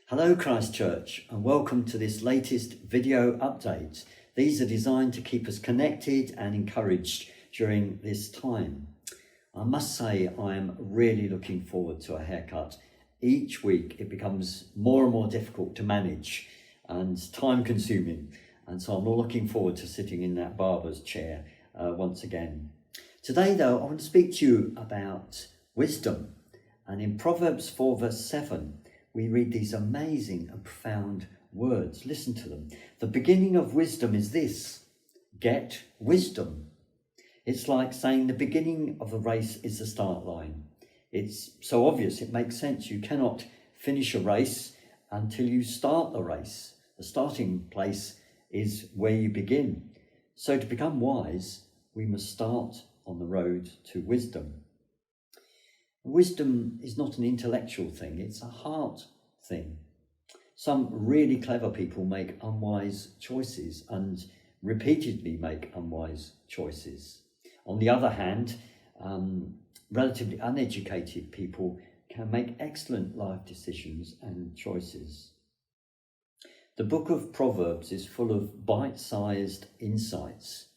Hello Christchurch and welcome to this latest video update. These are designed to keep us connected and encouraged during this time. I must say I am really looking forward to a haircut. Each week it becomes more and more difficult to manage and time consuming, and so I'm looking forward to sitting in that barber's chair once again. Today though, I want to speak to you about wisdom, and in Proverbs 4 verse 7 we read these amazing and profound words. Listen to them. The beginning of wisdom is this: get wisdom. It's like saying the beginning of the race is the start line. It's so obvious, it makes sense. You cannot finish a race until you start the race. The starting place is where you begin. So to become wise, we must start on the road to wisdom. Wisdom is not an intellectual thing, it's a heart thing. Some really clever people make unwise choices and repeatedly make unwise choices. On the other hand, relatively uneducated people can make excellent life decisions and choices. The book of Proverbs is full of bite-sized insights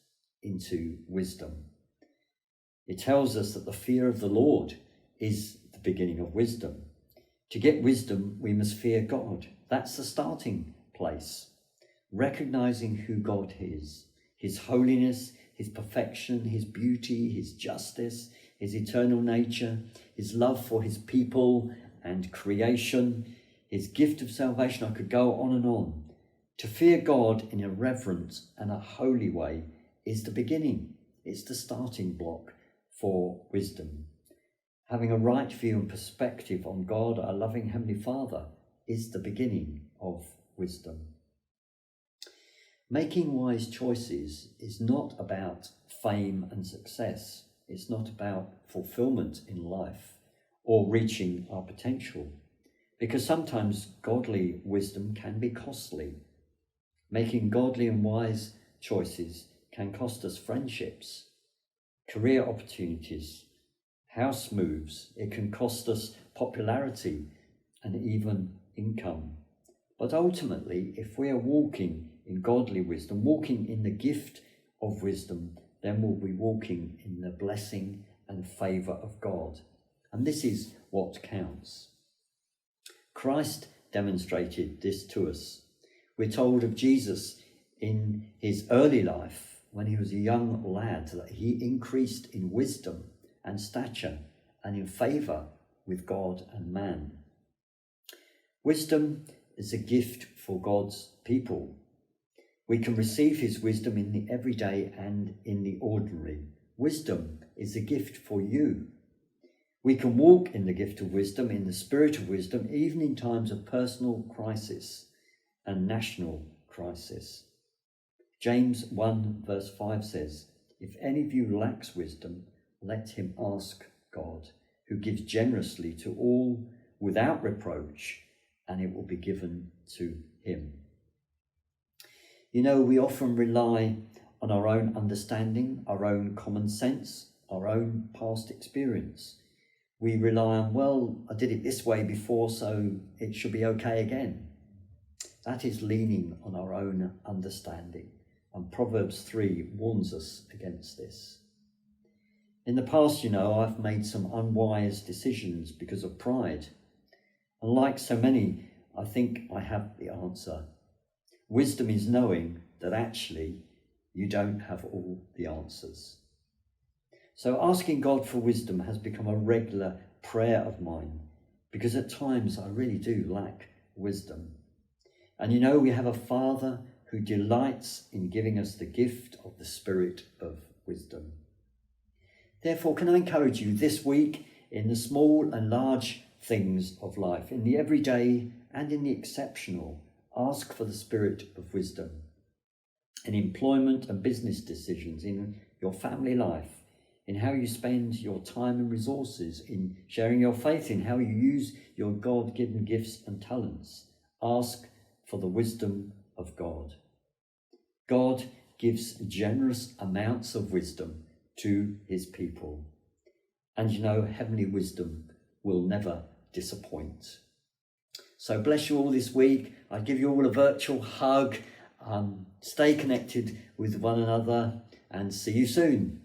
into wisdom. It tells us that the fear of the Lord is the beginning of wisdom. To get wisdom, we must fear God. That's the starting place. Recognizing who God is, his holiness, his perfection, his beauty, his justice, his eternal nature, his love for his people and creation, his gift of salvation. I could go on and on. To fear God in a reverent and a holy way is the beginning. It's the starting block for wisdom. Having a right view and perspective on God, our loving Heavenly Father, is the beginning of wisdom. Making wise choices is not about fame and success. It's not about fulfillment in life or reaching our potential, because sometimes godly wisdom can be costly. Making godly and wise choices can cost us friendships, career opportunities, house moves. It can cost us popularity and even income. But ultimately, if we are walking in godly wisdom, walking in the gift of wisdom, then we'll be walking in the blessing and favour of God. And this is what counts. Christ demonstrated this to us. We're told of Jesus in his early life, when he was a young lad, that he increased in wisdom and stature and in favour with God and man. Wisdom is a gift for God's people. We can receive his wisdom in the everyday and in the ordinary. Wisdom is a gift for you. We can walk in the gift of wisdom, in the spirit of wisdom, even in times of personal crisis and national crisis. James 1 verse 5 says, "If any of you lacks wisdom, let him ask God, who gives generously to all without reproach, and it will be given to him." You know, we often rely on our own understanding, our own common sense, our own past experience. We rely on, well, I did it this way before, so it should be okay again. That is leaning on our own understanding, and Proverbs 3 warns us against this. In the past, you know, I've made some unwise decisions because of pride. And like so many, I think I have the answer. Wisdom is knowing that actually you don't have all the answers. So asking God for wisdom has become a regular prayer of mine, because at times I really do lack wisdom. And you know, we have a Father who delights in giving us the gift of the Spirit of wisdom. Therefore, can I encourage you this week, in the small and large things of life, in the everyday and in the exceptional, ask for the spirit of wisdom. In employment and business decisions, in your family life, in how you spend your time and resources, in sharing your faith, in how you use your God-given gifts and talents, ask for the wisdom of God. God gives generous amounts of wisdom to his people. And you know, heavenly wisdom will never disappoint. So bless you all this week. I give you all a virtual hug. Stay connected with one another and see you soon.